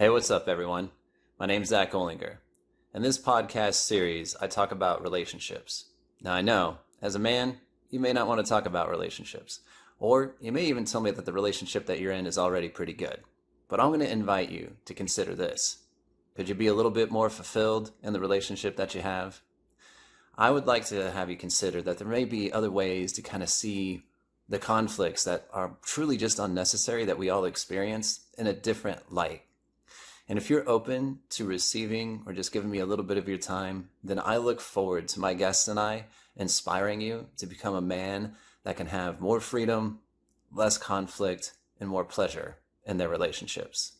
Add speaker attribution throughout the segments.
Speaker 1: Hey, what's up, everyone? My name's Zack Olinger. In this podcast series, I talk about relationships. Now, I know, as a man, you may not want to talk about relationships, or you may even tell me that the relationship that you're in is already pretty good. But I'm going to invite you to consider this. Could you be a little bit more fulfilled in the relationship that you have? I would like to have you consider that there may be other ways to kind of see the conflicts that are truly just unnecessary that we all experience in a different light. And if you're open to receiving or just giving me a little bit of your time, then I look forward to my guests and I inspiring you to become a man that can have more freedom, less conflict, and more pleasure in their relationships.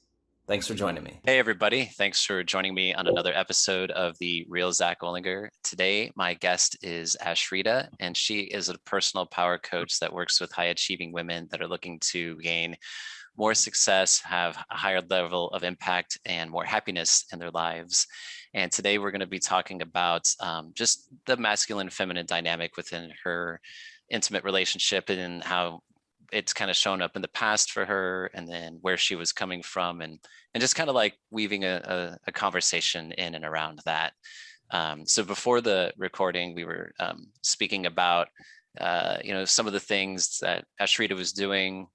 Speaker 1: Thanks for joining me.
Speaker 2: Hey, everybody. Thanks for joining me on another episode of the Real Zack Olinger. Today, my guest is Ashrita, and she is a personal power coach that works with high-achieving women that are looking to gain more success, have a higher level of impact, and more happiness in their lives. And today we're going to be talking about just the masculine and feminine dynamic within her intimate relationship and how it's kind of shown up in the past for her, and then where she was coming from, and just kind of like weaving a conversation in and around that. So before the recording, we were speaking about some of the things that Ashrita was doing,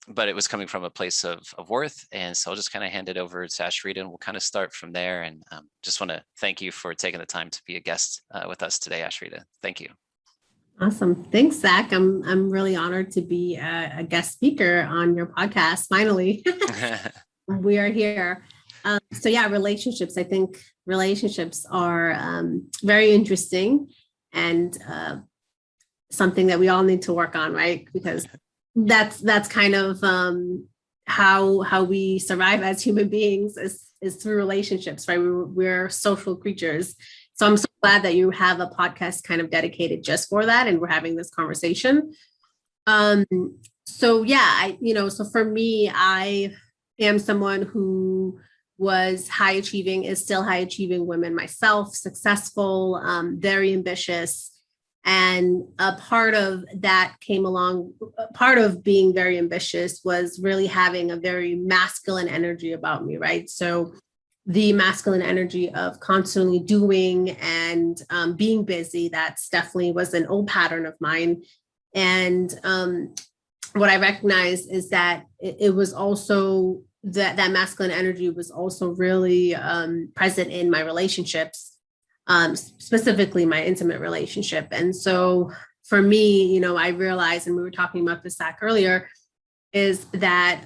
Speaker 2: but it was coming from a place of worth. And so I'll just kind of hand it over to Ashrita, and we'll kind of start from there. And just want to thank you for taking the time to be a guest with us today, Ashrita. Thank you.
Speaker 3: Awesome. Thanks, Zach. I'm really honored to be a guest speaker on your podcast. Finally, we are here. So yeah, relationships. I think relationships are very interesting and something that we all need to work on, right? Because that's kind of how we survive as human beings is through relationships, right? We're social creatures. So I'm so glad that you have a podcast kind of dedicated just for that, and we're having this conversation. So yeah, so for me, I am someone who was high achieving, is still high achieving woman myself, successful, very ambitious. And a part of that came along, part of being very ambitious was really having a very masculine energy about me, right? So the masculine energy of constantly doing and being busy, that's definitely was an old pattern of mine. And what I recognized is that it was also that masculine energy was also really present in my relationships, specifically my intimate relationship. And so for me, I realized, and we were talking about this, Zach, earlier, is that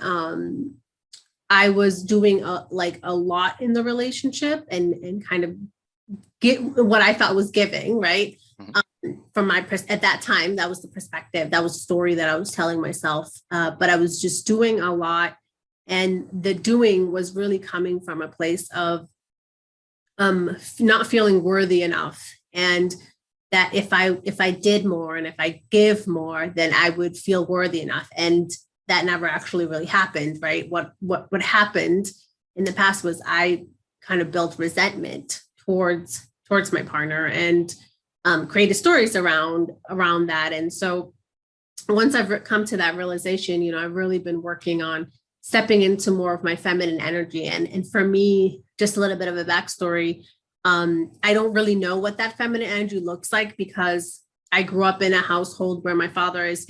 Speaker 3: I was doing a lot in the relationship and kind of get what I thought was giving, right? From my at that time, that was the perspective, that was the story that I was telling myself. But I was just doing a lot, and the doing was really coming from a place of not feeling worthy enough, and that if I did more and if I give more, then I would feel worthy enough. And that never actually really happened, right? What happened in the past was I kind of built resentment towards my partner and created stories around that. And so once I've come to that realization, I've really been working on stepping into more of my feminine energy. And for me, just a little bit of a backstory, I don't really know what that feminine energy looks like, because I grew up in a household where my father he's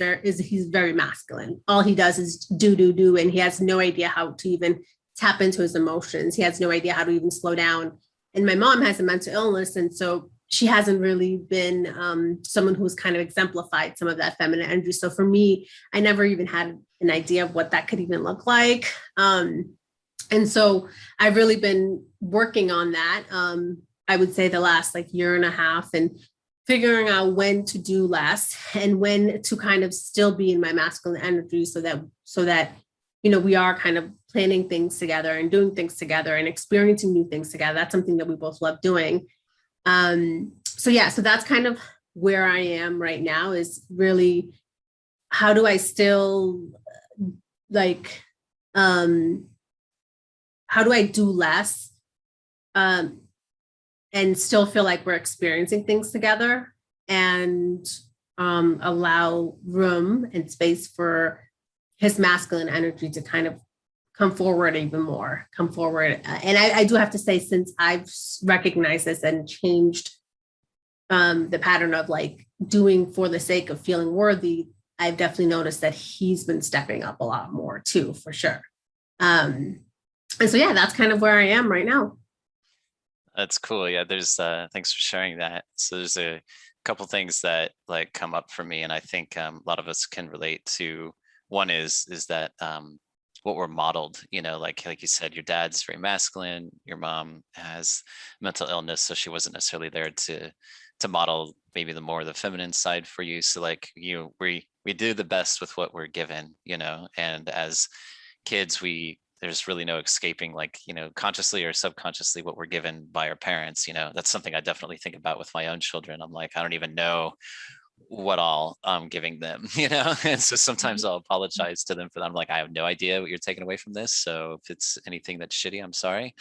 Speaker 3: very masculine. All he does is do, and he has no idea how to even tap into his emotions. He has no idea how to even slow down. And my mom has a mental illness, and so she hasn't really been someone who's kind of exemplified some of that feminine energy. So for me, I never even had an idea of what that could even look like. And so I've really been working on that. I would say the last year and a half, and figuring out when to do less and when to kind of still be in my masculine energy, so that we are kind of planning things together and doing things together and experiencing new things together. That's something that we both love doing. So that's kind of where I am right now, is really, how do I still how do I do less and still feel like we're experiencing things together, and allow room and space for his masculine energy to kind of come forward even more, come forward. And I do have to say, since I've recognized this and changed the pattern of like doing for the sake of feeling worthy, I've definitely noticed that he's been stepping up a lot more too, for sure. And so, yeah, that's kind of where I am right now.
Speaker 2: That's cool. Yeah, there's thanks for sharing that. So there's a couple things that like come up for me, and I think a lot of us can relate to. One is that what we're modeled, you know, like you said, your dad's very masculine, your mom has mental illness, so she wasn't necessarily there to model maybe the feminine side for you. So like we do the best with what we're given, you know, and as kids there's really no escaping, like, you know, consciously or subconsciously what we're given by our parents. You know, that's something I definitely think about with my own children. I'm like, I don't even know what all I'm giving them, you know? And so sometimes I'll apologize to them for that. I'm like, I have no idea what you're taking away from this. So if it's anything that's shitty, I'm sorry.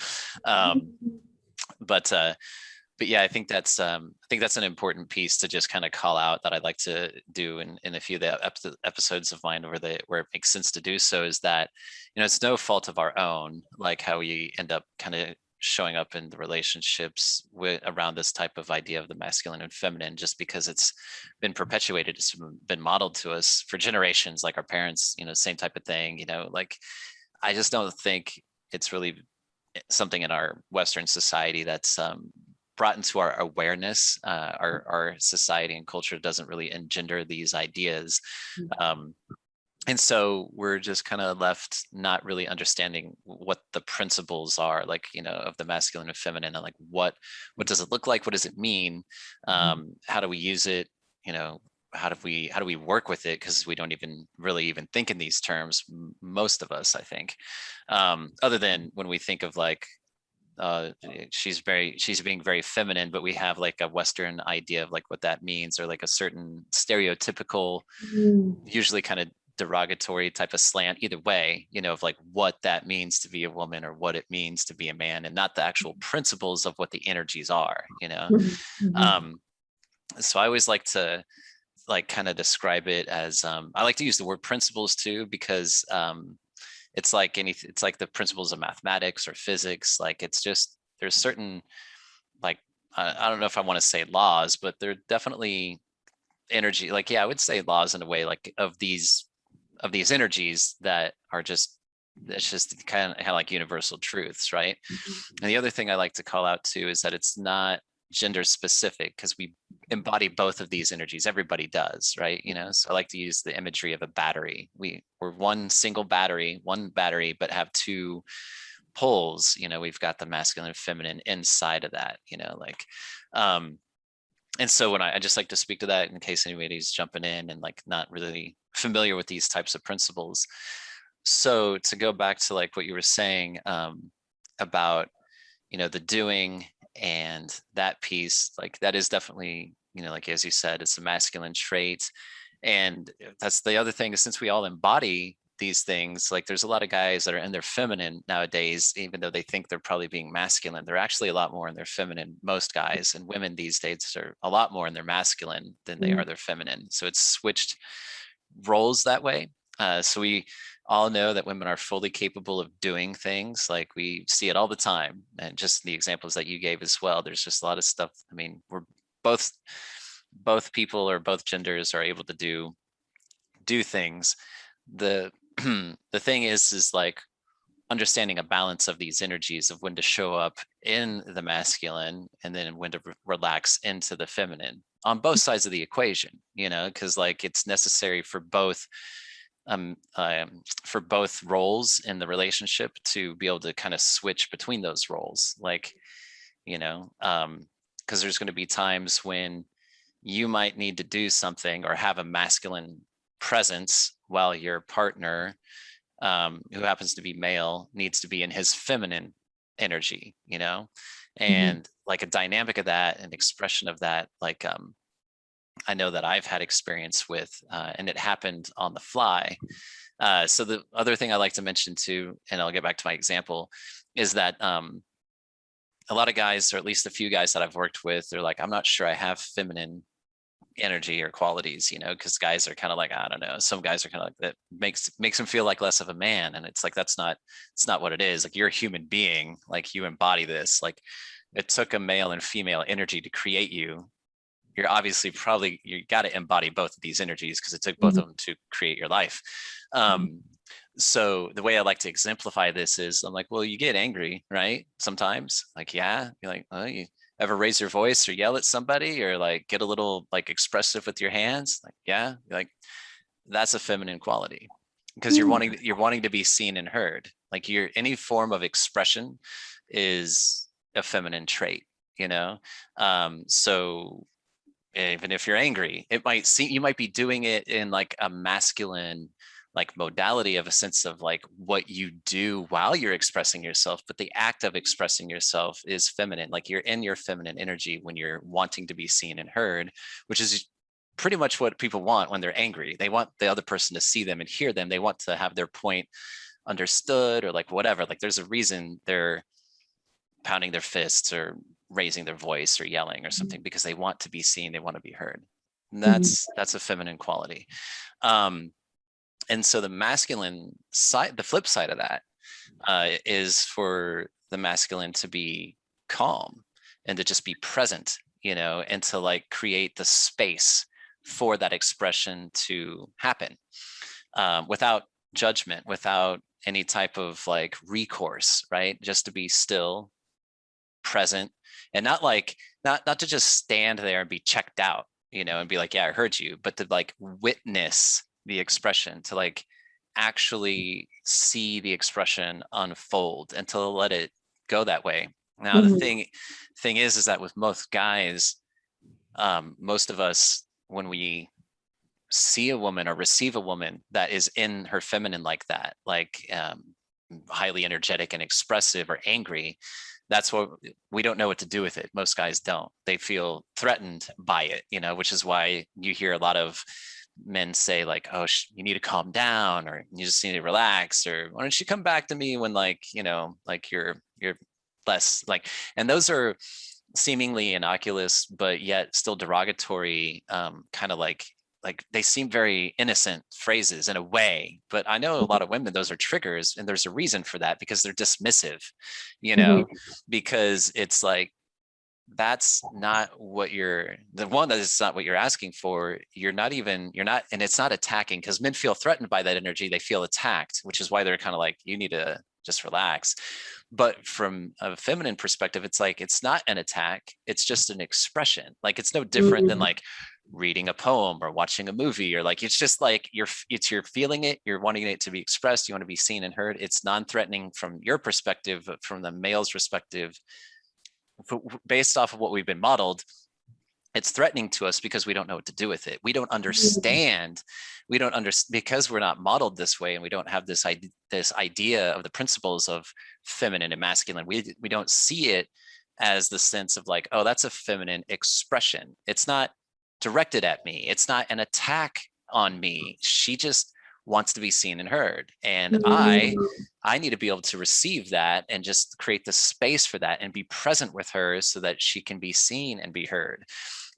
Speaker 2: But yeah, I think that's an important piece to just kind of call out that I'd like to do in a few of the episodes of mine where it makes sense to do so, is that, you know, it's no fault of our own, like how we end up kind of showing up in the relationships around this type of idea of the masculine and feminine, just because it's been perpetuated, it's been modeled to us for generations, like our parents, you know, same type of thing, you know, like I just don't think it's really something in our Western society that's brought into our awareness. Our society and culture doesn't really engender these ideas. And so we're just kind of left not really understanding what the principles are, like, you know, of the masculine and feminine, and like what does it look like? What does it mean? How do we use it? You know, how do we work with it? Because we don't even really think in these terms, most of us, I think, other than when we think of like, she's being very feminine, but we have like a Western idea of like what that means, or like a certain stereotypical, usually kind of derogatory type of slant either way, you know, of like what that means to be a woman or what it means to be a man, and not the actual principles of what the energies are, you know. So I always like to like kind of describe it as I like to use the word principles too, because it's like it's like the principles of mathematics or physics. Like it's just, there's certain, like, I don't know if I want to say laws, but they're definitely energy. Like, yeah, I would say laws in a way, like of these energies that are just, it's just kind of like universal truths, right? And the other thing I like to call out too is that it's not gender specific, because we embody both of these energies. Everybody does, right? You know, so I like to use the imagery of a battery. We're one battery, but have two poles. You know, we've got the masculine and feminine inside of that, you know, like, and so when I just like to speak to that in case anybody's jumping in and like not really familiar with these types of principles. So to go back to like what you were saying about, you know, the doing and that piece, like that is definitely, you know, like as you said, it's a masculine trait. And that's the other thing, is since we all embody these things, like there's a lot of guys that are in their feminine nowadays, even though they think they're probably being masculine, they're actually a lot more in their feminine, most guys, and women these days are a lot more in their masculine than they are their feminine. So it's switched roles that way. So we all know that women are fully capable of doing things. Like we see it all the time, and just the examples that you gave as well, there's just a lot of stuff. I mean, we're both people, or both genders, are able to do things. The the thing is like understanding a balance of these energies, of when to show up in the masculine and then when to relax into the feminine on both sides of the equation, you know, because like it's necessary for both roles in the relationship to be able to kind of switch between those roles. Like, you know, because there's going to be times when you might need to do something or have a masculine presence, while your partner, who happens to be male, needs to be in his feminine energy, you know. And like a dynamic of that, an expression of that, like I know that I've had experience with, and it happened on the fly. So the other thing I like to mention too, and I'll get back to my example, is that a lot of guys, or at least a few guys that I've worked with, they're like, I'm not sure I have feminine energy or qualities, because guys are kind of like, I don't know, some guys are kind of like, that makes them feel like less of a man. And it's like, it's not what it is. Like, you're a human being, like you embody this. Like, it took a male and female energy to create you. You're obviously you got to embody both of these energies because it took both of them to create your life. So the way I like to exemplify this is, I'm like, well, you get angry, right? Sometimes, like, yeah, you're like, oh, you ever raise your voice or yell at somebody, or like get a little like expressive with your hands? Like, yeah, you're like, that's a feminine quality, because you're wanting to be seen and heard. Like, any form of expression is a feminine trait, so even if you're angry, you might be doing it in like a masculine like modality, of a sense of like what you do while you're expressing yourself, but the act of expressing yourself is feminine. Like, you're in your feminine energy when you're wanting to be seen and heard, which is pretty much what people want when they're angry. They want the other person to see them and hear them. They want to have their point understood, or like whatever. Like, there's a reason they're pounding their fists or raising their voice or yelling or something, because they want to be seen, they want to be heard. And that's a feminine quality. And so the masculine side, the flip side of that, is for the masculine to be calm and to just be present, and to like create the space for that expression to happen, without judgment, without any type of like recourse, right? Just to be still, present, and not to just stand there and be checked out, and be like, yeah, I heard you, but to like witness the expression, to like actually see the expression unfold, and to let it go that way. Now, the thing is that with most guys, most of us, when we see a woman or receive a woman that is in her feminine like that, like highly energetic and expressive or angry, that's what we don't know what to do with it. Most guys don't. They feel threatened by it, which is why you hear a lot of men say like, oh, you need to calm down, or you just need to relax, or why don't you come back to me when like, like you're less like, and those are seemingly innocuous, but yet still derogatory, kind of like they seem very innocent phrases in a way, but I know a lot of women, those are triggers, and there's a reason for that, because they're dismissive, because it's like, that's not what that's not what you're asking for. You're not, and it's not attacking, because men feel threatened by that energy. They feel attacked, which is why they're kind of like, you need to just relax. But from a feminine perspective, it's like, it's not an attack. It's just an expression. Like, it's no different than like reading a poem or watching a movie, or like, it's just like you're feeling it, you're wanting it to be expressed, you want to be seen and heard. It's non-threatening from your perspective, from the male's perspective, based off of what we've been modeled. It's threatening to us because we don't know what to do with it. We don't understand. Because we're not modeled this way, and we don't have this idea of the principles of feminine and masculine. We don't see it as the sense of like, oh, that's a feminine expression. It's not directed at me. It's not an attack on me. She just wants to be seen and heard. And I need to be able to receive that and just create the space for that and be present with her so that she can be seen and be heard.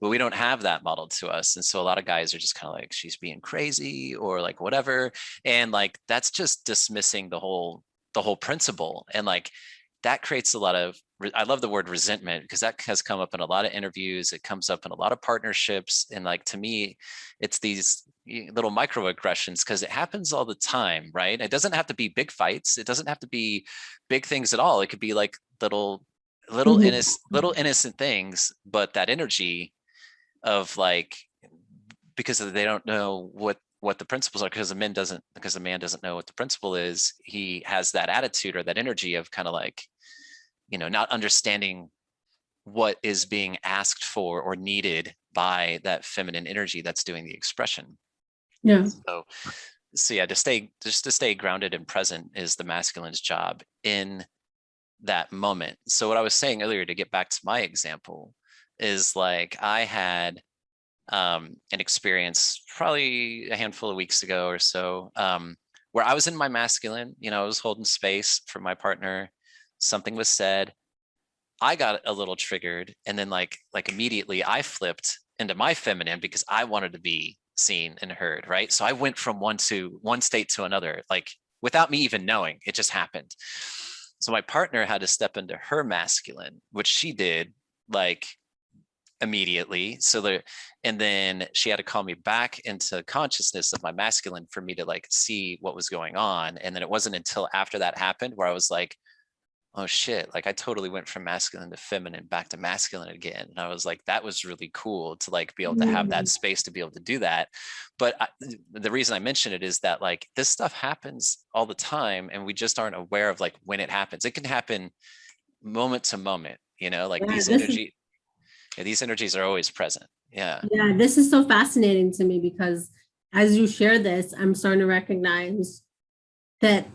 Speaker 2: But we don't have that modeled to us. And so a lot of guys are just kind of like, she's being crazy, or like whatever. And like, that's just dismissing the whole principle. And like, that creates a lot of, I love the word resentment, because that has come up in a lot of interviews. It comes up in a lot of partnerships. And like, to me, it's these little microaggressions, because it happens all the time, right? It doesn't have to be big fights. It doesn't have to be big things at all. It could be like little innocent things, but that energy of like, because they don't know what the principles are, because the man doesn't know what the principle is. He has that attitude or that energy of kind of like, not understanding what is being asked for or needed by that feminine energy that's doing the expression.
Speaker 3: Yeah.
Speaker 2: So yeah, to stay grounded and present is the masculine's job in that moment. So what I was saying earlier, to get back to my example, is like, I had an experience probably a handful of weeks ago or so, where I was in my masculine, I was holding space for my partner. Something was said, I got a little triggered, and then like immediately I flipped into my feminine because I wanted to be seen and heard, right? So I went from one state to another, like without me even knowing. It just happened. So my partner had to step into her masculine, which she did like immediately. And then she had to call me back into consciousness of my masculine for me to like see what was going on. And then it wasn't until after that happened where I was like, oh shit, like I totally went from masculine to feminine back to masculine again. And I was like, that was really cool to like be able to have that space to be able to do that. But the reason I mention it is that like this stuff happens all the time and we just aren't aware of like when it happens. It can happen moment to moment, like these energies are always present. Yeah.
Speaker 3: Yeah, this is so fascinating to me because as you share this, I'm starting to recognize that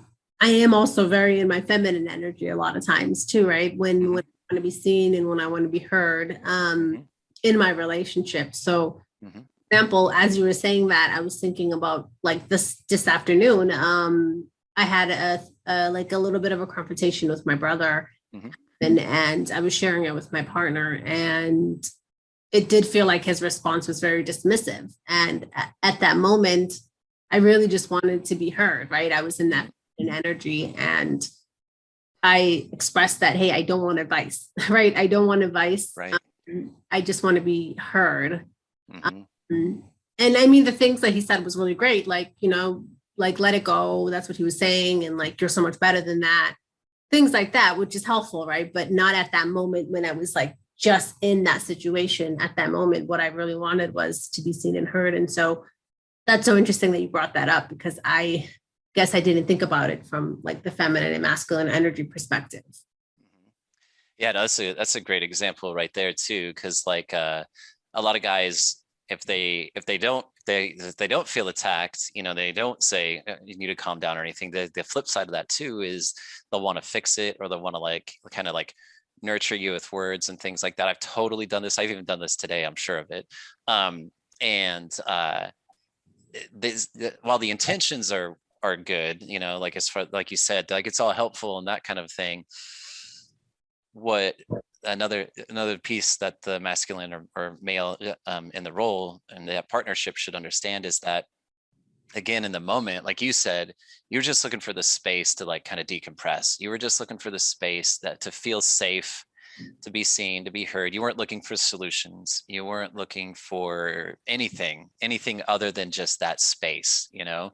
Speaker 3: I am also very in my feminine energy a lot of times too, right? When I want to be seen and when I want to be heard in my relationship. So, for example, as you were saying that, I was thinking about like this afternoon. I had a little bit of a confrontation with my brother, and I was sharing it with my partner, and it did feel like his response was very dismissive. And at that moment, I really just wanted to be heard, right? I was in that energy and I expressed that, hey, I don't want advice, right? I don't want advice.
Speaker 2: Right.
Speaker 3: I just want to be heard. And I mean, the things that he said was really great. Like, like let it go. That's what he was saying. And like, you're so much better than that. Things like that, which is helpful, right? But not at that moment when I was like just in that situation at that moment. What I really wanted was to be seen and heard. And so that's so interesting that you brought that up because I guess I didn't think about it from like the feminine and masculine energy perspective.
Speaker 2: Yeah, no, that's a great example right there too. Cause like a lot of guys, if they don't feel attacked, they don't say you need to calm down or anything. The flip side of that too is they'll want to fix it or they'll want to like kind of like nurture you with words and things like that. I've totally done this. I've even done this today. I'm sure of it. While the intentions are good, like as far like you said, like it's all helpful and that kind of thing. What another piece that the masculine or male in the role and that partnership should understand is that, again, in the moment, like you said, you're just looking for the space to like kind of decompress. You were just looking for the space that to feel safe, to be seen, to be heard. You weren't looking for solutions. You weren't looking for anything other than just that space, and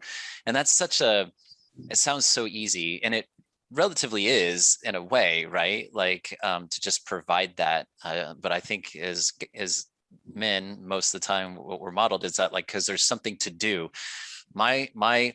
Speaker 2: that's it sounds so easy, and it relatively is in a way, right? Like to just provide that. But I think as men, most of the time, what we're modeled is that like, because there's something to do. My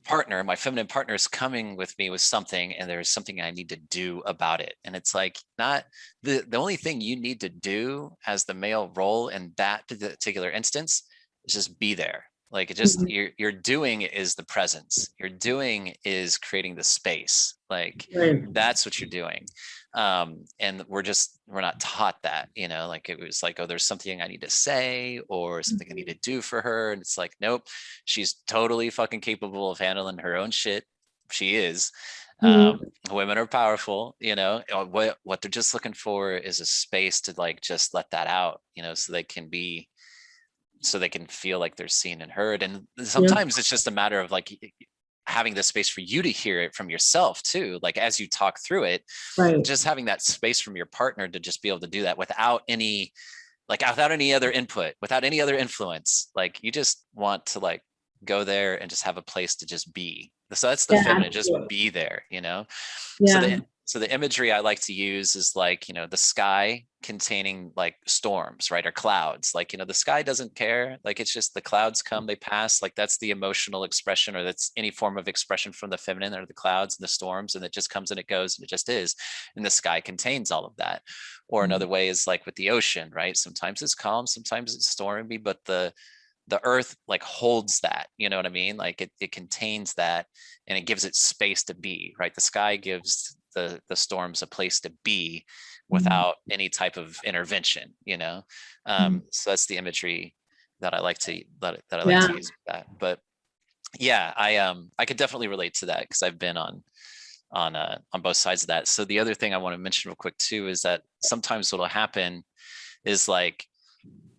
Speaker 2: partner, my feminine partner is coming with me with something and there's something I need to do about it. And it's like not the only thing you need to do as the male role in that particular instance is just be there. Like it just you're doing is the presence. You're doing is creating the space. Like that's what you're doing. And we're not taught that, like it was like, oh, there's something I need to say or something I need to do for her. And it's like, nope, she's totally fucking capable of handling her own shit. She is. Women are powerful, what they're just looking for is a space to like just let that out, so they can feel like they're seen and heard. And sometimes it's just a matter of like having the space for you to hear it from yourself too. Like as you talk through it, just having that space from your partner to just be able to do that without any other input, without any other influence. Like you just want to like go there and just have a place to just be. So that's the feminine, just be there, So the imagery I like to use is like, the sky containing like storms, right? Or clouds. Like, the sky doesn't care. Like it's just the clouds come, they pass. Like that's the emotional expression, or that's any form of expression from the feminine, or the clouds and the storms, and it just comes and it goes and it just is. And the sky contains all of that. Or another way is like with the ocean, right? Sometimes it's calm, sometimes it's stormy, but the earth like holds that, you know what I mean? Like it contains that and it gives it space to be, right? The sky gives the storms a place to be without any type of intervention, so that's the imagery that I like to use with that. But yeah, I could definitely relate to that because I've been on both sides of that. So the other thing I want to mention real quick too is that sometimes what'll happen is like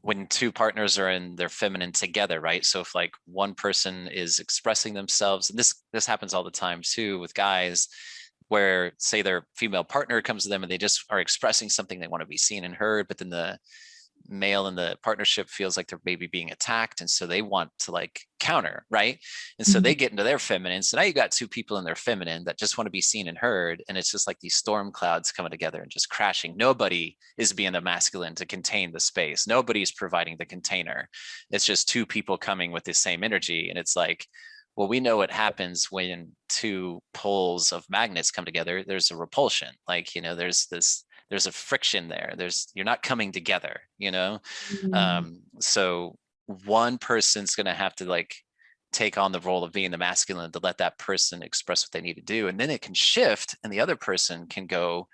Speaker 2: when two partners are in their feminine together, right? So if like one person is expressing themselves, and this happens all the time too with guys, where say their female partner comes to them and they just are expressing something they want to be seen and heard, but then the male in the partnership feels like they're maybe being attacked, and so they want to like counter, right? And so they get into their feminine. So now you got two people in their feminine that just want to be seen and heard, and it's just like these storm clouds coming together and just crashing. Nobody is being the masculine to contain the space. Nobody's providing the container. It's just two people coming with the same energy, and it's like, well, we know what happens when two poles of magnets come together. There's a repulsion, like, you know, there's a friction there. You're not coming together, you know? So one person's going to have to like take on the role of being the masculine to let that person express what they need to do. And then it can shift and the other person can go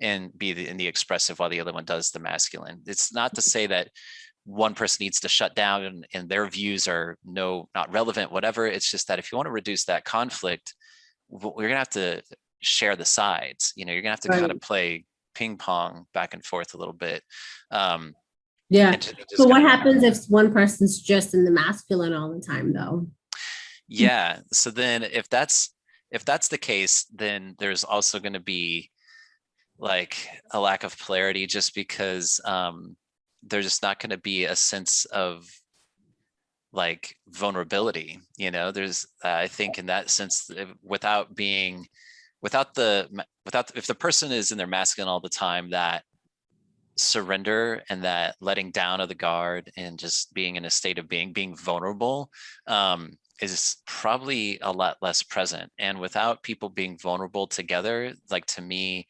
Speaker 2: and be in the expressive while the other one does the masculine. It's not to say that one person needs to shut down and their views are not relevant, whatever. It's just that if you want to reduce that conflict, we're going to have to share the sides. You know, you're going to have to kind of play ping pong back and forth a little bit.
Speaker 3: Yeah. So what happens if one person's just in the masculine all the time though?
Speaker 2: Yeah. So then if that's the case, then there's also going to be like a lack of polarity, just because there's just not going to be a sense of like vulnerability, you know. There's I think in that sense, if the person is in their masculine all the time, that surrender and that letting down of the guard and just being in a state of being vulnerable is probably a lot less present. And without people being vulnerable together, like, to me,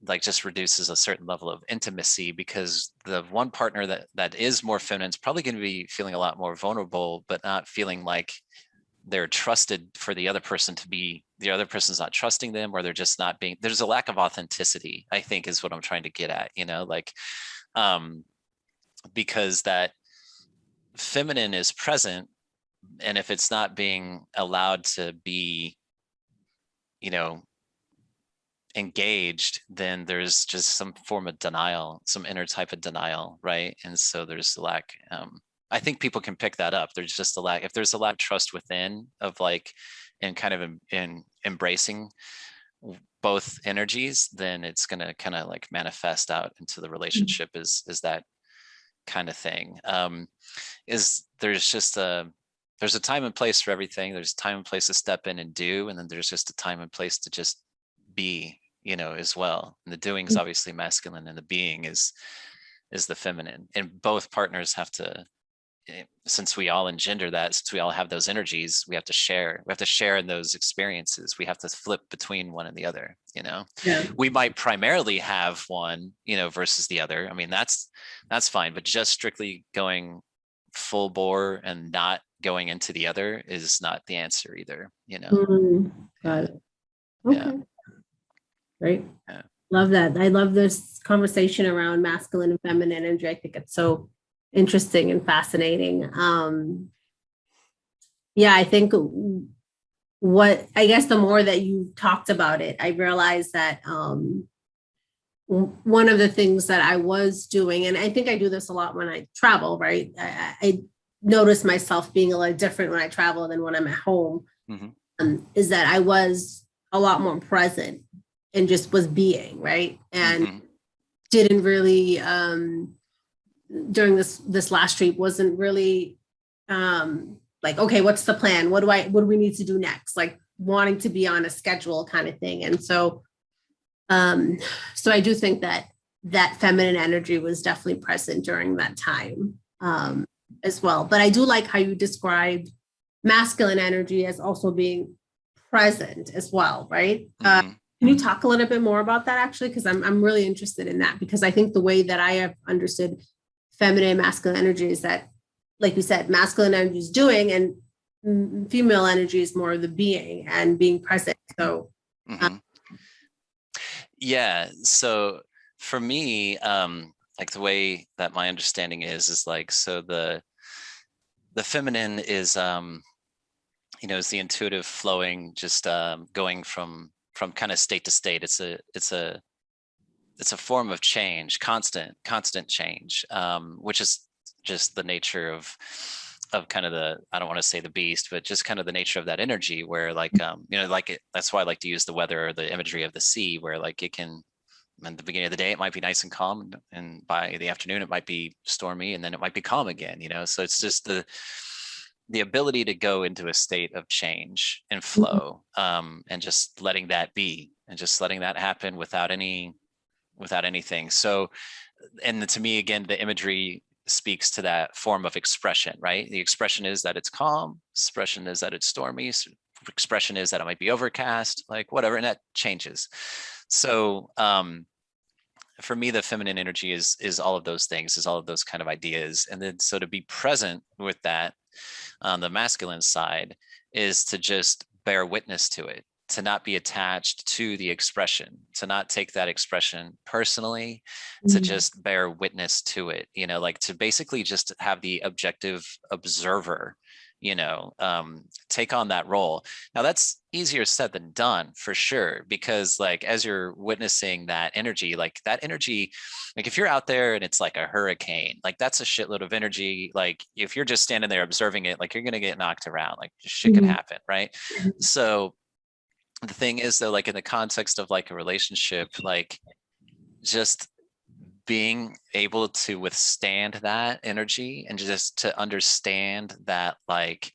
Speaker 2: like, just reduces a certain level of intimacy, because the one partner that is more feminine is probably going to be feeling a lot more vulnerable, but not feeling like they're trusted for the other person to be, the other person's not trusting them, or they're just not being, there's a lack of authenticity, I think, is what I'm trying to get at, you know, like, because that feminine is present, and if it's not being allowed to be, you know, engaged, then there's just some form of denial, some inner type of denial, right? And so there's a lack, I think people can pick that up. There's just a lack, if there's a lack of trust within, of like, and kind of in embracing both energies, then it's going to kind of like manifest out into the relationship is that kind of thing. Is there's just there's a time and place for everything. There's a time and place to step in and do, and then there's just a time and place to just be, you know, as well. And the doing is obviously masculine, and the being is the feminine. And both partners have to, since we all engender that, since we all have those energies, we have to share in those experiences. We have to flip between one and the other, you know.
Speaker 3: Yeah.
Speaker 2: We might primarily have one, you know, versus the other. I mean, that's fine, but just strictly going full bore and not going into the other is not the answer either, you know.
Speaker 3: Got it. Okay.
Speaker 2: Yeah.
Speaker 3: Great.
Speaker 2: Yeah.
Speaker 3: Love that. I love this conversation around masculine and feminine energy. I think it's so interesting and fascinating. Yeah, I think I guess the more that you talked about it, I realized that one of the things that I was doing, and I think I do this a lot when I travel, right? I notice myself being a lot different when I travel than when I'm at home, is that I was a lot more present and just was being, right? And didn't really, during this last trip, wasn't really like, okay, what's the plan? What do we need to do next? Like wanting to be on a schedule kind of thing. And so I do think that feminine energy was definitely present during that time as well. But I do like how you described masculine energy as also being present as well, right? Can you talk a little bit more about that, actually? Because I'm really interested in that, because I think the way that I have understood feminine and masculine energy is that, like you said, masculine energy is doing, and female energy is more of the being and being present. So,
Speaker 2: yeah. So for me, like the way that my understanding is like, so the feminine is, you know, is the intuitive flowing, just going from kind of state to state. It's a it's a form of change, constant change, which is just the nature of kind of the, I don't want to say the beast, but just kind of the nature of that energy where like, that's why I like to use the weather or the imagery of the sea, where like it can, in the beginning of the day, it might be nice and calm. And by the afternoon, it might be stormy, and then it might be calm again, So it's just the ability to go into a state of change and flow, and just letting that be, and just letting that happen without anything. So, and to me, again, the imagery speaks to that form of expression, right? The expression is that it's calm, expression is that it's stormy, expression is that it might be overcast, like whatever, and that changes. So for me, the feminine energy is all of those things, is all of those kind of ideas. And then so to be present with that on the masculine side is to just bear witness to it, to not be attached to the expression, to not take that expression personally, to just bear witness to it, like to basically just have the objective observer, take on that role. Now that's easier said than done for sure, because like, as you're witnessing that energy, like if you're out there and it's like a hurricane, like that's a shitload of energy. Like if you're just standing there observing it, like you're going to get knocked around, like shit can happen. Right. So the thing is though, like in the context of like a relationship, like just being able to withstand that energy and just to understand that like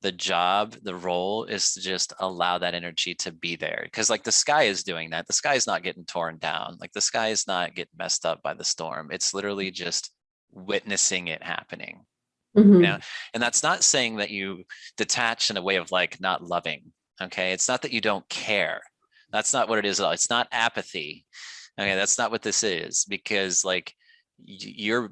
Speaker 2: the role is to just allow that energy to be there. Because like the sky is doing that. The sky is not getting torn down. Like the sky is not getting messed up by the storm. It's literally just witnessing it happening. And that's not saying that you detach in a way of like not loving. Okay. It's not that you don't care. That's not what it is. It's not apathy. Okay, that's not what this is, because like you're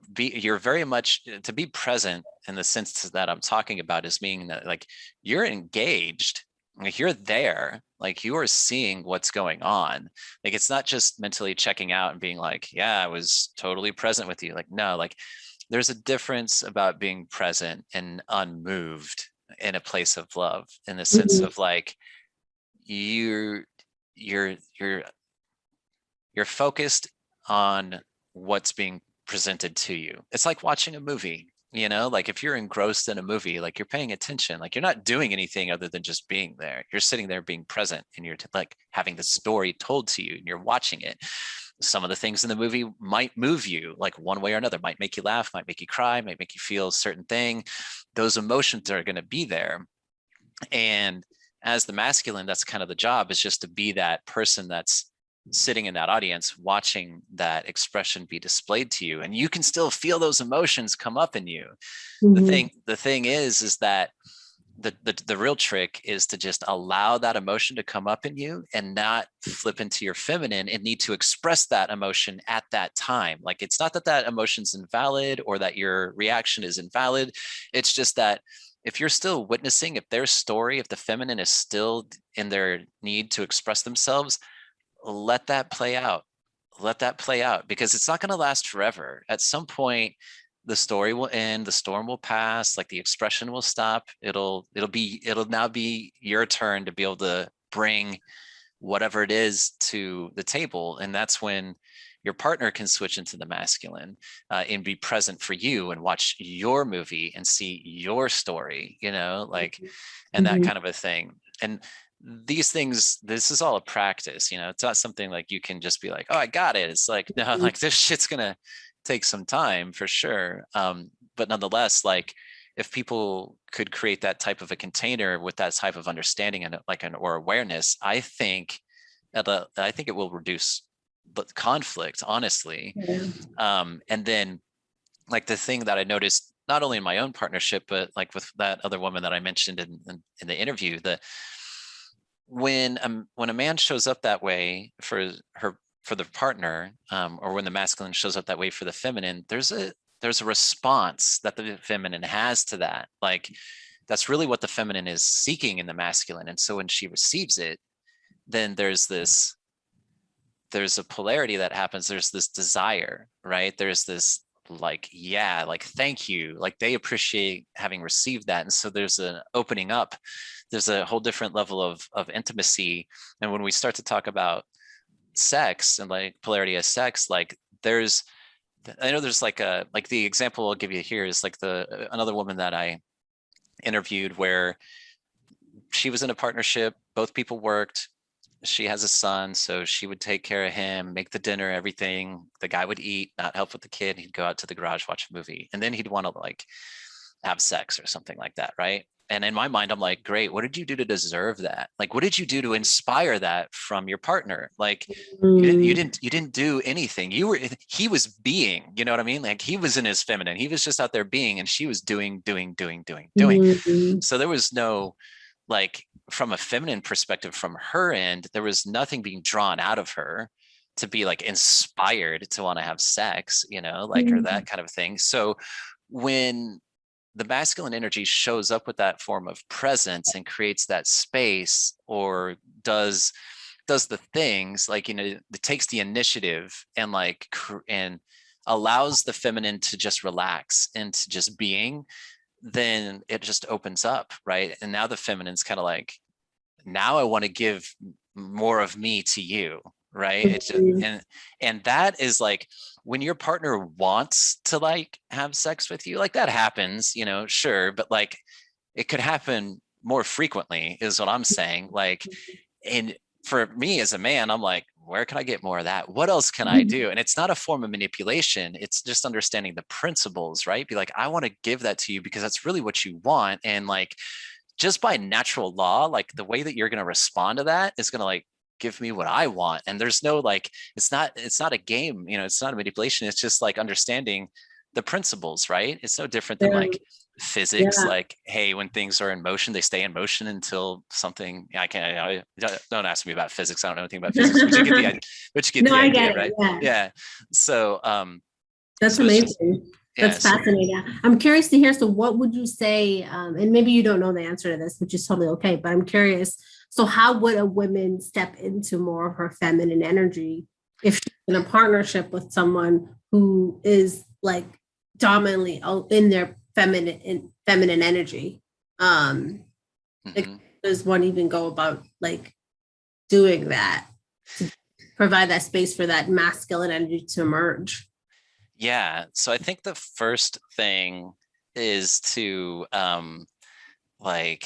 Speaker 2: very much to be present in the sense that I'm talking about is meaning that like you're engaged, like you're there, like you are seeing what's going on. Like it's not just mentally checking out and being like, yeah, I was totally present with you. Like, no, like there's a difference about being present and unmoved in a place of love, in the sense of like you're focused on what's being presented to you. It's like watching a movie, like if you're engrossed in a movie, like you're paying attention, like you're not doing anything other than just being there. You're sitting there being present, and you're like having the story told to you and you're watching it. Some of the things in the movie might move you like one way or another, might make you laugh, might make you cry, might make you feel a certain thing. Those emotions are going to be there. And as the masculine, that's kind of the job, is just to be that person that's sitting in that audience, watching that expression be displayed to you, and you can still feel those emotions come up in you. The thing is that the real trick is to just allow that emotion to come up in you and not flip into your feminine and need to express that emotion at that time. Like it's not that that emotion's invalid or that your reaction is invalid. It's just that if you're still witnessing, if their story, if the feminine is still in their need to express themselves, let that play out. Let that play out, because it's not going to last forever. At some point, the story will end, the storm will pass, like the expression will stop. It'll now be your turn to be able to bring whatever it is to the table. And that's when your partner can switch into the masculine, and be present for you and watch your movie and see your story, like, and that kind of a thing. And these things, this is all a practice, it's not something like you can just be like, oh, I got it. It's like, no, like this shit's gonna take some time for sure. But nonetheless, like if people could create that type of a container with that type of understanding and like or awareness, I think it will reduce the conflict, honestly. And then like the thing that I noticed, not only in my own partnership, but like with that other woman that I mentioned in the interview, when a man shows up that way for the partner, or when the masculine shows up that way for the feminine, there's a response that the feminine has to that. Like that's really what the feminine is seeking in the masculine. And so when she receives it, then there's a polarity that happens. There's this desire, right? There's this like, yeah, like, thank you. Like they appreciate having received that. And so there's an opening up. There's a whole different level of intimacy. And when we start to talk about sex and like polarity of sex, like I know there's like the example I'll give you here is like another woman that I interviewed where she was in a partnership, both people worked. She has a son, so she would take care of him, make the dinner, everything. The guy would eat, not help with the kid. He'd go out to the garage, watch a movie, and then he'd want to like have sex or something like that, right? And in my mind, I'm like, great, what did you do to deserve that? Like, what did you do to inspire that from your partner? Like, you didn't do anything. He was being, you know what I mean? Like, he was in his feminine. He was just out there being, and she was doing. So there was no, like, from a feminine perspective, from her end, there was nothing being drawn out of her to be like inspired to want to have sex, like, or that kind of thing. So when the masculine energy shows up with that form of presence and creates that space, or does the things, like, it takes the initiative and like and allows the feminine to just relax into just being, then it just opens up, right? And now the feminine's kind of like, now I want to give more of me to you, right? It's just, and that is like, when your partner wants to like have sex with you, like that happens, sure, but like it could happen more frequently is what I'm saying. Like, and for me as a man, I'm like, where can I get more of that? What else can I do? And it's not a form of manipulation. It's just understanding the principles, right? Be like, I want to give that to you because that's really what you want. And like, just by natural law, like the way that you're going to respond to that is going to like give me what I want. And there's no like, it's not a game, it's not a manipulation. It's just like understanding the principles, right? It's no different than like physics. Like, hey, when things are in motion, they stay in motion until something. Don't ask me about physics. I don't know anything about physics, but you get the idea, right? Yeah. So
Speaker 3: that's
Speaker 2: so
Speaker 3: amazing. That's fascinating. I'm curious to hear. So what would you say, and maybe you don't know the answer to this, which is totally okay, but I'm curious. So how would a woman step into more of her feminine energy if she's in a partnership with someone who is like dominantly in their feminine energy? Like, does one even go about like doing that to provide that space for that masculine energy to emerge?
Speaker 2: Yeah. So I think the first thing is to like,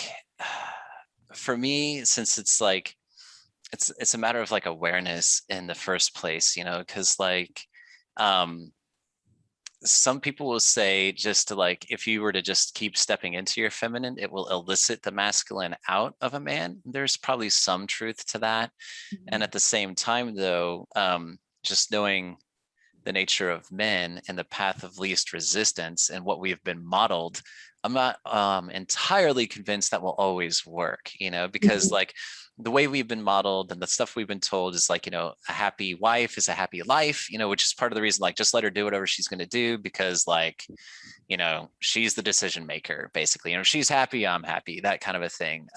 Speaker 2: for me, since it's like, it's a matter of like awareness in the first place, because like some people will say, just to like, if you were to just keep stepping into your feminine, it will elicit the masculine out of a man. There's probably some truth to that. And at the same time, though, just knowing the nature of men and the path of least resistance and what we've been modeled, I'm not entirely convinced that will always work, because like the way we've been modeled and the stuff we've been told is like, a happy wife is a happy life, which is part of the reason, like, just let her do whatever she's going to do, because like, she's the decision maker, basically. She's happy, I'm happy, that kind of a thing.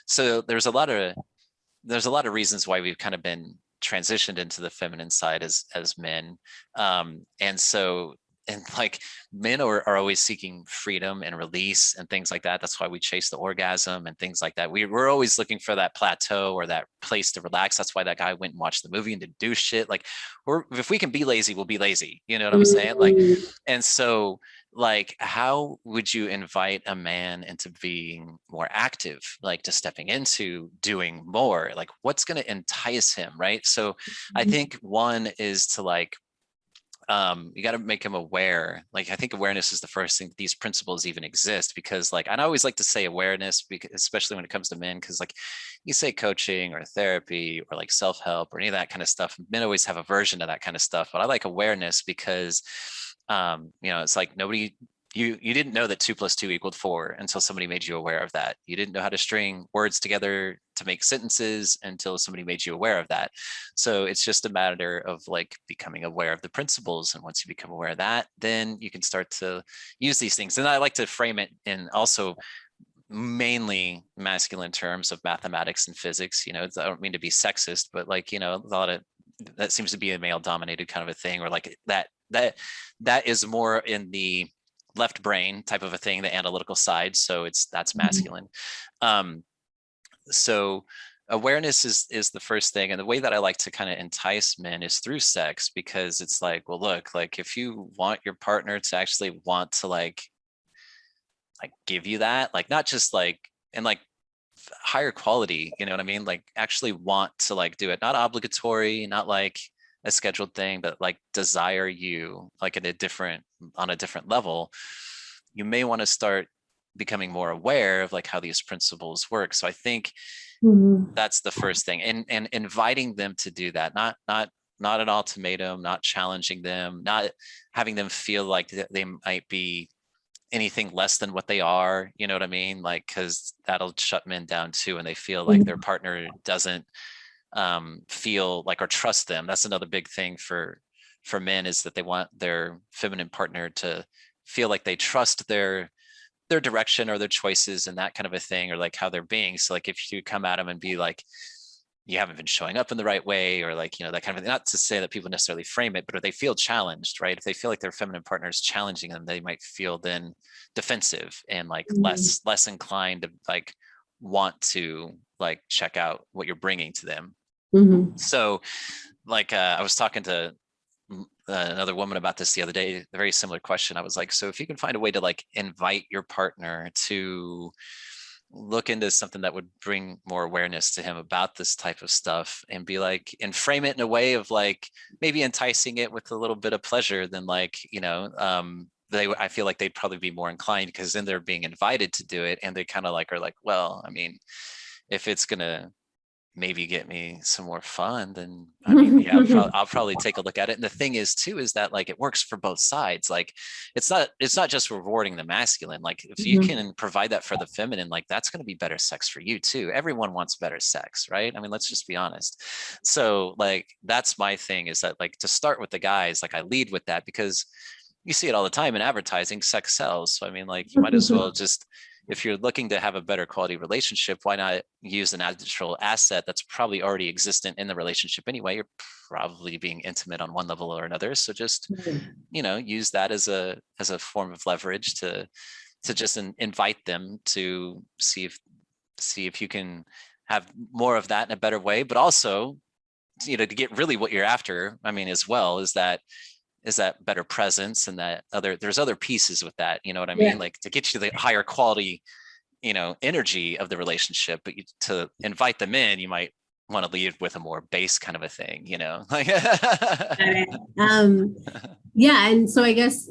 Speaker 2: So there's a lot of reasons why we've kind of been transitioned into the feminine side as men, and like men are always seeking freedom and release and things like that. That's why we chase the orgasm and things like that. We're always looking for that plateau or that place to relax. That's why that guy went and watched the movie and didn't do shit. Like, if we can be lazy, we'll be lazy, you know what I'm saying? Like, and so like, how would you invite a man into being more active, like to stepping into doing more? Like, what's going to entice him, right? So I think one is to like, you got to make him aware. Like, I think awareness is the first thing these principles even exist, because like, and I always like to say awareness, because especially when it comes to men, because like you say coaching or therapy or like self-help or any of that kind of stuff, men always have a version of that kind of stuff, but I like awareness because it's like you didn't know that 2 + 2 = 4 until somebody made you aware of that. You didn't know how to string words together to make sentences until somebody made you aware of that. So it's just a matter of like becoming aware of the principles. And once you become aware of that, then you can start to use these things. And I like to frame it in also mainly masculine terms of mathematics and physics. I don't mean to be sexist, but like, a lot of that seems to be a male dominated kind of a thing, or like that is more in the left brain type of a thing, the analytical side. So that's masculine. So awareness is the first thing. And the way that I like to kind of entice men is through sex, because it's like, well, look, like if you want your partner to actually want to like give you that, like not just like, and like higher quality, you know what I mean? Like actually want to like do it, not obligatory, not like a scheduled thing, but like desire you like at a different, on a different level, you may want to start becoming more aware of like how these principles work. So I think that's the first thing, and inviting them to do that, not an ultimatum, not challenging them, not having them feel like they might be anything less than what they are, you know what I mean? Like, because that'll shut men down too, and they feel like their partner doesn't feel like or trust them. That's another big thing for men, is that they want their feminine partner to feel like they trust their direction or their choices and that kind of a thing, or like how they're being. So like if you come at them and be like, you haven't been showing up in the right way, or like, you know, that kind of thing. Not to say that people necessarily frame it, but if they feel challenged, right? If they feel like their feminine partner is challenging them, they might feel then defensive and like less inclined to like want to like check out what you're bringing to them. So like I was talking to another woman about this the other day, a very similar question. I was like, so if you can find a way to like invite your partner to look into something that would bring more awareness to him about this type of stuff, and be like, and frame it in a way of like maybe enticing it with a little bit of pleasure, than like, you know, I feel like they'd probably be more inclined, because then they're being invited to do it, and they kind of like are like, well, I mean, if it's gonna maybe get me some more fun, then I mean, yeah, I'll probably take a look at it. And the thing is too, is that like it works for both sides. Like it's not just rewarding the masculine. Like if you can provide that for the feminine, like that's going to be better sex for you too. Everyone wants better sex, right? I mean, let's just be honest. So like that's my thing, is that like to start with the guys, like I lead with that, because you see it all the time in advertising, sex sells. So I mean, like you might as well just, if you're looking to have a better quality relationship, why not use a natural asset that's probably already existent in the relationship anyway? You're probably being intimate on one level or another. So just, you know, use that as a form of leverage to just invite them to see if you can have more of that in a better way. But also, you know, to get really what you're after, I mean, as well, is that better presence, and that there's other pieces with that, you know what I mean? Like to get you the higher quality, you know, energy of the relationship, but to invite them in, you might want to lead with a more base kind of a thing, you know? Like
Speaker 3: yeah. And so I guess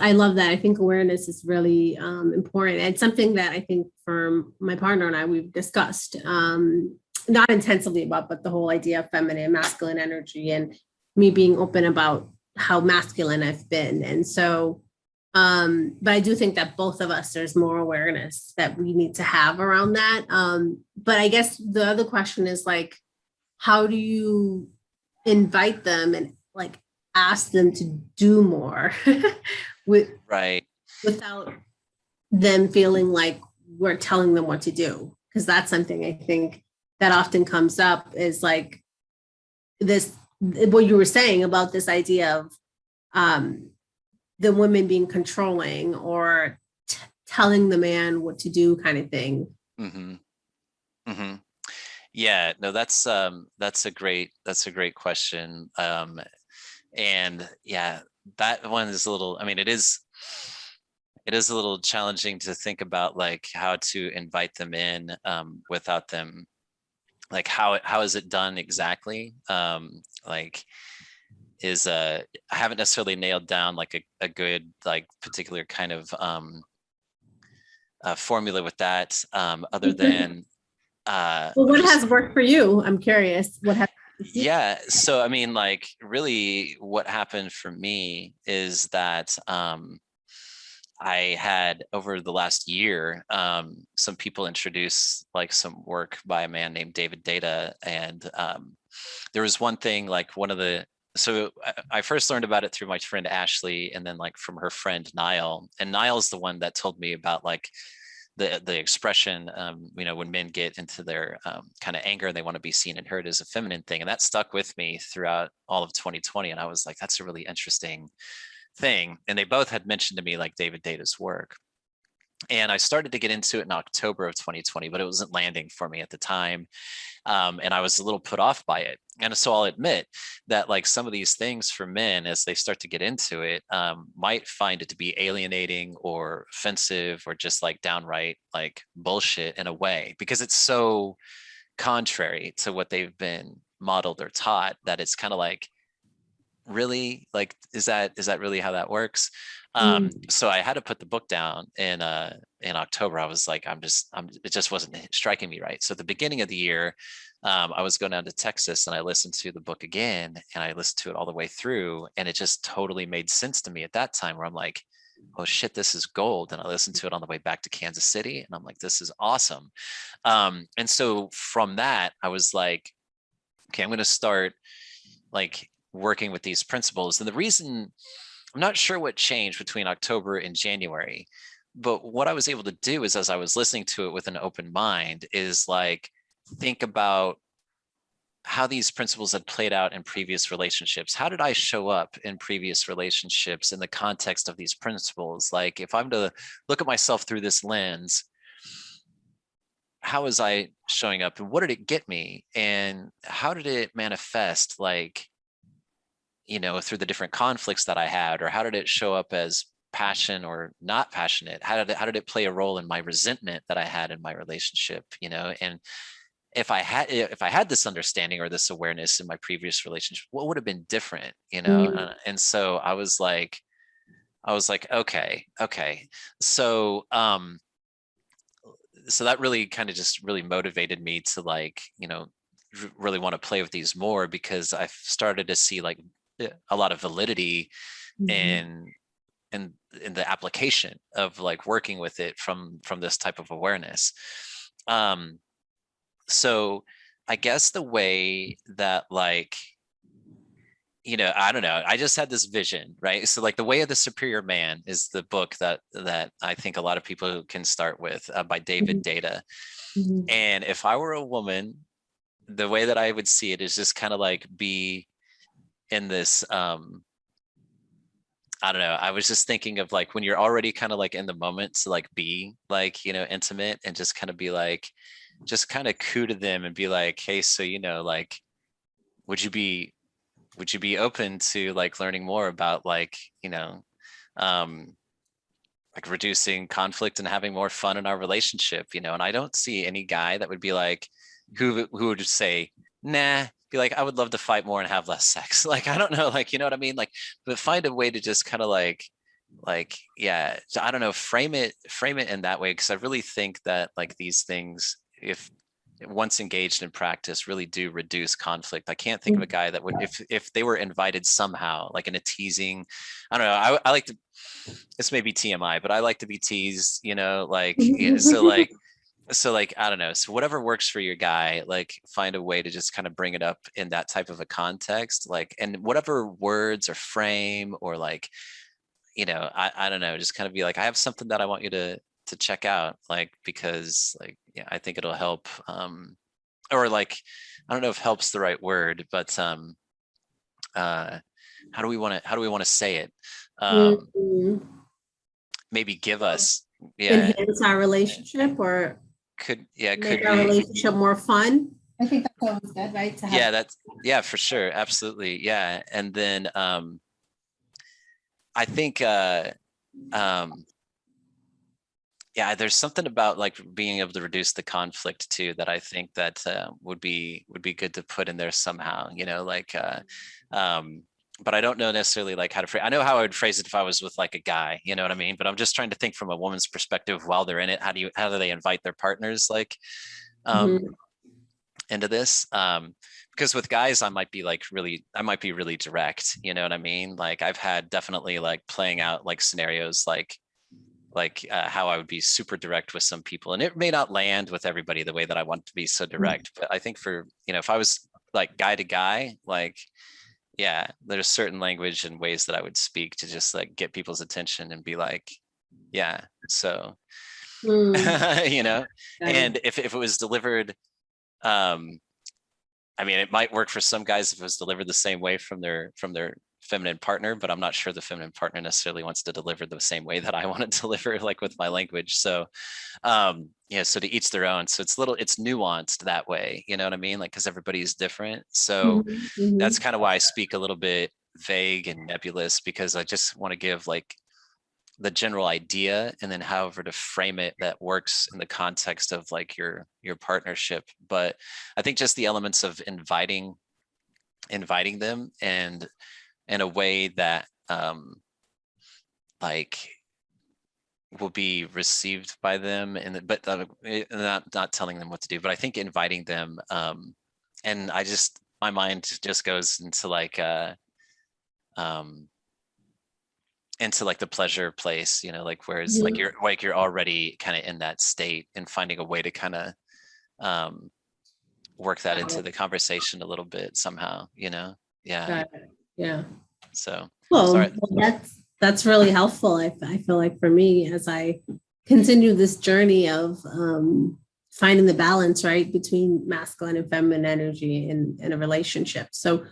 Speaker 3: I love that. I think awareness is really important. And something that I think for my partner and I, we've discussed, not intensively about, but the whole idea of feminine, masculine energy, and me being open about how masculine I've been. And so, but I do think that both of us, there's more awareness that we need to have around that. But I guess the other question is like, how do you invite them and like ask them to do more
Speaker 2: right.
Speaker 3: without them feeling like we're telling them what to do? Because that's something I think that often comes up, is like this, what you were saying about this idea of the women being controlling or telling the man what to do kind of thing.
Speaker 2: Yeah, no, that's a great question. And yeah, that one is a little, I mean, it is a little challenging to think about like how to invite them in without them, like how is it done exactly? Like is I haven't necessarily nailed down like a good like particular kind of formula with that, other than
Speaker 3: well, what has worked for you? I'm curious. What has
Speaker 2: yeah, so I mean, like really what happened for me is that I had over the last year some people introduce like some work by a man named David Data, and there was one thing, like one of the, so I first learned about it through my friend Ashley, and then like from her friend Niall, and Niall's the one that told me about like the expression, you know, when men get into their kind of anger, they want to be seen and heard as a feminine thing, and that stuck with me throughout all of 2020. And I was like, that's a really interesting thing. And they both had mentioned to me like David Data's work. And I started to get into it in October of 2020, but it wasn't landing for me at the time. And I was a little put off by it. And so I'll admit that like some of these things for men, as they start to get into it, might find it to be alienating or offensive or just like downright like bullshit in a way, because it's so contrary to what they've been modeled or taught that it's kind of like, really, like, is that really how that works? So I had to put the book down in October. I was like, it just wasn't striking me right. So at the beginning of the year, I was going down to Texas and I listened to the book again, and I listened to it all the way through, and it just totally made sense to me at that time, where I'm like, oh shit, this is gold. And I listened to it on the way back to Kansas City, and I'm like, this is awesome. And so from that, I was like, okay, I'm going to start like working with these principles. And the reason, I'm not sure what changed between October and January, but what I was able to do is, as I was listening to it with an open mind, is like think about how these principles had played out in previous relationships. How did I show up in previous relationships in the context of these principles? Like, if I'm to look at myself through this lens, how was I showing up, and what did it get me, and how did it manifest, like, you know, through the different conflicts that I had, or how did it show up as passion or not passionate? How did it play a role in my resentment that I had in my relationship, you know? And if I had this understanding or this awareness in my previous relationship, what would have been different, you know? And so I was like, okay. So so that really kind of just really motivated me to, like, you know, really want to play with these more, because I've started to see like a lot of validity in the application of like working with it from this type of awareness. So I guess the way that, like, you know, I don't know, I just had this vision, right? So like The Way of the Superior Man is the book that I think a lot of people can start with, by David Data. And if I were a woman, the way that I would see it is just kind of like be in this, I don't know, I was just thinking of like when you're already kind of like in the moment to like be like, you know, intimate, and just kind of be like, just kind of coo to them and be like, hey, so, you know, like, would you be open to like learning more about, like, you know, like reducing conflict and having more fun in our relationship, you know? And I don't see any guy that would be like, who would just say, nah, be like, I would love to fight more and have less sex. Like, I don't know, like, you know what I mean? Like, but find a way to just kind of like, yeah, I don't know, frame it in that way. Cause I really think that like these things, if once engaged in practice, really do reduce conflict. I can't think of a guy that would, if they were invited somehow, like in a teasing, I don't know, I like to, this may be TMI, but I like to be teased, you know, like, so like, I don't know. So whatever works for your guy, like find a way to just kind of bring it up in that type of a context, like, and whatever words or frame or like, you know, I don't know, just kind of be like, I have something that I want you to check out, like, because like, yeah, I think it'll help. Or like, I don't know if help's the right word, but how do we want to say it? Maybe give us, yeah,
Speaker 3: enhance our relationship, or
Speaker 2: could
Speaker 3: make our relationship more fun. I think that sounds good, right? To have,
Speaker 2: yeah, that's, yeah, for sure, absolutely, yeah. And then I think yeah, there's something about like being able to reduce the conflict too that I think that would be good to put in there somehow, you know, like but I don't know necessarily like how to phrase. I know how I would phrase it if I was with like a guy, you know what I mean? But I'm just trying to think from a woman's perspective while they're in it. How do they invite their partners like into this? Because with guys, I might be really direct, you know what I mean? Like I've had definitely like playing out like scenarios like how I would be super direct with some people, and it may not land with everybody the way that I want to be so direct. But I think for, you know, if I was like guy to guy, like, yeah, there's certain language and ways that I would speak to just like get people's attention and be like, yeah, so, you know, and if it was delivered, I mean, it might work for some guys if it was delivered the same way from their feminine partner, but I'm not sure the feminine partner necessarily wants to deliver the same way that I want to deliver, like with my language. So yeah, so to each their own. So it's nuanced that way, you know what I mean? Like, because everybody's different. So that's kind of why I speak a little bit vague and nebulous, because I just want to give like the general idea, and then however to frame it that works in the context of like your partnership. But I think just the elements of inviting them, and in a way that like will be received by them, and but not telling them what to do, but I think inviting them, and my mind just goes into like into like the pleasure place, you know, like whereas like you're already kind of in that state, and finding a way to kind of work that into the conversation a little bit somehow, you know. Yeah.
Speaker 3: Yeah.
Speaker 2: So
Speaker 3: well, that's really helpful. I feel like for me, as I continue this journey of finding the balance, right, between masculine and feminine energy in a relationship. So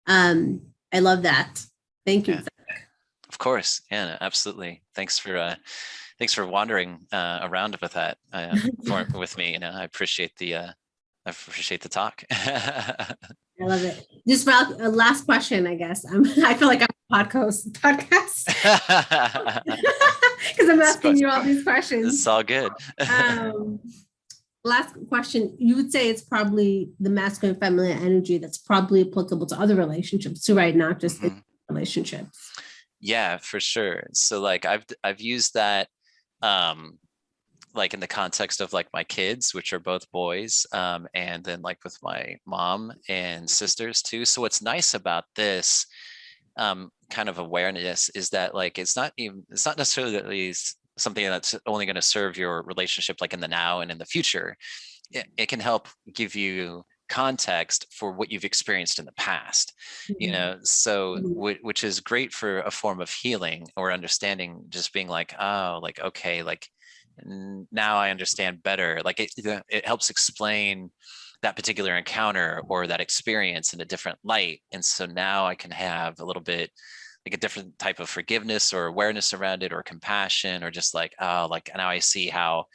Speaker 3: I love that. Thank you.
Speaker 2: Yeah. Of course. Yeah, no, absolutely. Thanks for wandering around with that with me. You know, I appreciate the talk.
Speaker 3: I love it. Just about a last question, I guess. I feel like I'm a podcast because I'm asking you all these questions.
Speaker 2: It's all good.
Speaker 3: Last question. You would say it's probably the masculine and feminine energy that's probably applicable to other relationships too, right? Not just relationships.
Speaker 2: Yeah, for sure. So like I've used that like in the context of like my kids, which are both boys, and then like with my mom and sisters too. So what's nice about this kind of awareness is that like it's not necessarily something that's only going to serve your relationship like in the now and in the future. It can help give you context for what you've experienced in the past, you know, so which is great for a form of healing or understanding, just being like, oh, like, okay, like now I understand better. Like it helps explain that particular encounter or that experience in a different light. And so now I can have a little bit like a different type of forgiveness or awareness around it, or compassion, or just like, oh, like now I see how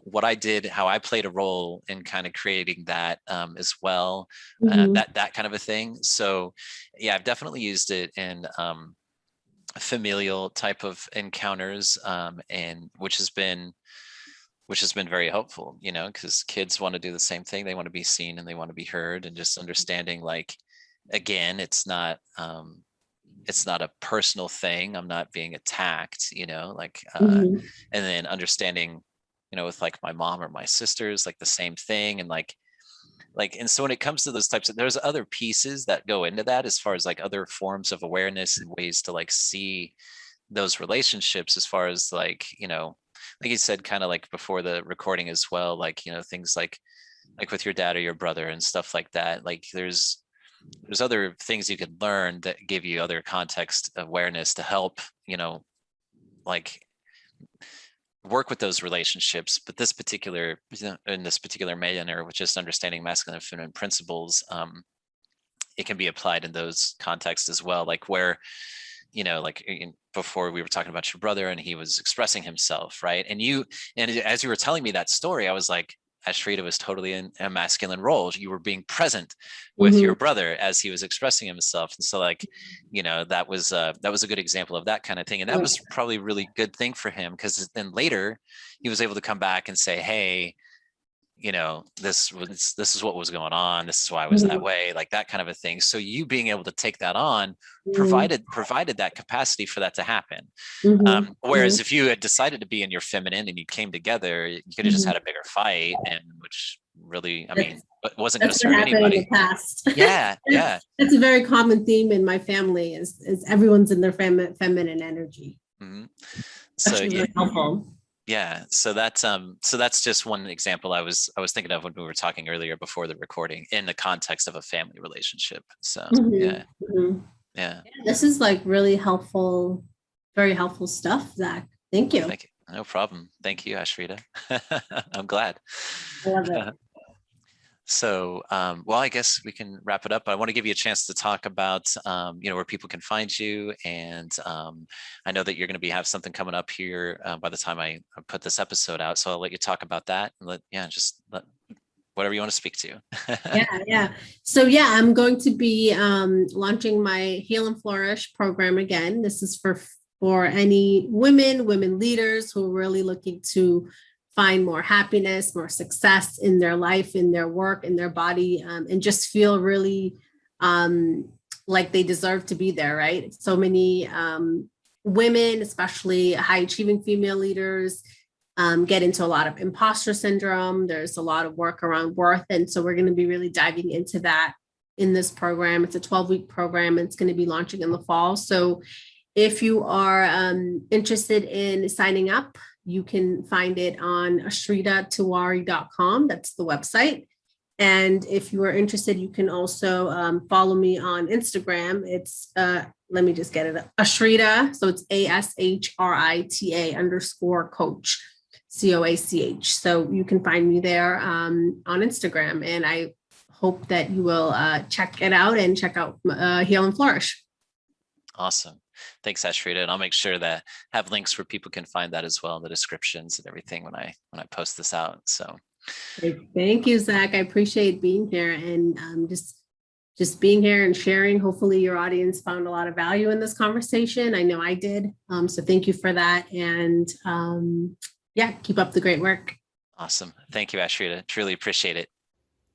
Speaker 2: what I did, how I played a role in kind of creating that as well, that kind of a thing. So yeah, I've definitely used it in familial type of encounters, and which has been very helpful, you know, because kids want to do the same thing. They want to be seen and they want to be heard, and just understanding like, again, it's not a personal thing. I'm not being attacked, you know, like, and then understanding, you know, with like my mom or my sisters, like the same thing. And like, and so when it comes to those types of, there's other pieces that go into that, as far as like other forms of awareness and ways to like see those relationships, as far as like, you know, like you said, kind of like before the recording as well, like, you know, things like with your dad or your brother and stuff like that. Like there's other things you can learn that give you other context awareness to help, you know, like work with those relationships. But this particular, in this particular manner, with just understanding masculine and feminine principles, it can be applied in those contexts as well. Like where, you know, like before we were talking about your brother and he was expressing himself, right? And as you were telling me that story, I was like, Ashrita was totally in a masculine role. You were being present with your brother as he was expressing himself. And so like, you know, that was a good example of that kind of thing. And that was probably a really good thing for him, because then later he was able to come back and say, hey, you know, this is what was going on. This is why I was that way, like that kind of a thing. So you being able to take that on provided that capacity for that to happen. Whereas if you had decided to be in your feminine and you came together, you could have just had a bigger fight, and which really, I mean, wasn't going to serve anybody.
Speaker 3: In the past.
Speaker 2: Yeah.
Speaker 3: It's a very common theme in my family is everyone's in their feminine energy.
Speaker 2: So
Speaker 3: yeah. Really helpful.
Speaker 2: Yeah, so that's just one example I was thinking of when we were talking earlier before the recording, in the context of a family relationship. So yeah.
Speaker 3: This is like really helpful, very helpful stuff, Zach. Thank you.
Speaker 2: Thank you. No problem. Thank you, Ashrita. I'm glad.
Speaker 3: I love it.
Speaker 2: So, well, I guess we can wrap it up. I want to give you a chance to talk about, where people can find you. And I know that you're going to have something coming up here by the time I put this episode out. So I'll let you talk about that and just let whatever you want to speak to.
Speaker 3: Yeah. So I'm going to be launching my Heal and Flourish program again. This is for any women leaders who are really looking to find more happiness, more success in their life, in their work, in their body, and just feel really like they deserve to be there, right? So many women, especially high achieving female leaders, get into a lot of imposter syndrome. There's a lot of work around worth. And so we're going to be really diving into that in this program. It's a 12-week program. And it's going to be launching in the fall. So if you are interested in signing up, you can find it on ashritatiwari.com. That's the website. And if you are interested, you can also follow me on Instagram. It's, let me just get it up. Ashrita. So it's ASHRITA _coach. COACH. So you can find me there on Instagram, and I hope that you will check it out and check out Heal and Flourish.
Speaker 2: Awesome. Thanks, Ashrita. And I'll make sure that have links where people can find that as well in the descriptions and everything when I post this out. So
Speaker 3: thank you, Zach. I appreciate being here and just being here and sharing. Hopefully your audience found a lot of value in this conversation. I know I did. So thank you for that. And keep up the great work.
Speaker 2: Awesome. Thank you, Ashrita. Truly appreciate it.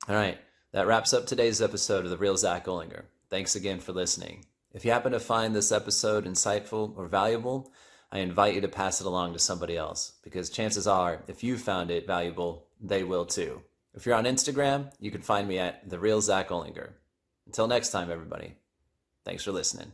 Speaker 1: All right. That wraps up today's episode of The Real Zack Olinger. Thanks again for listening. If you happen to find this episode insightful or valuable, I invite you to pass it along to somebody else, because chances are, if you found it valuable, they will too. If you're on Instagram, you can find me at The Real Zack Olinger. Until next time, everybody. Thanks for listening.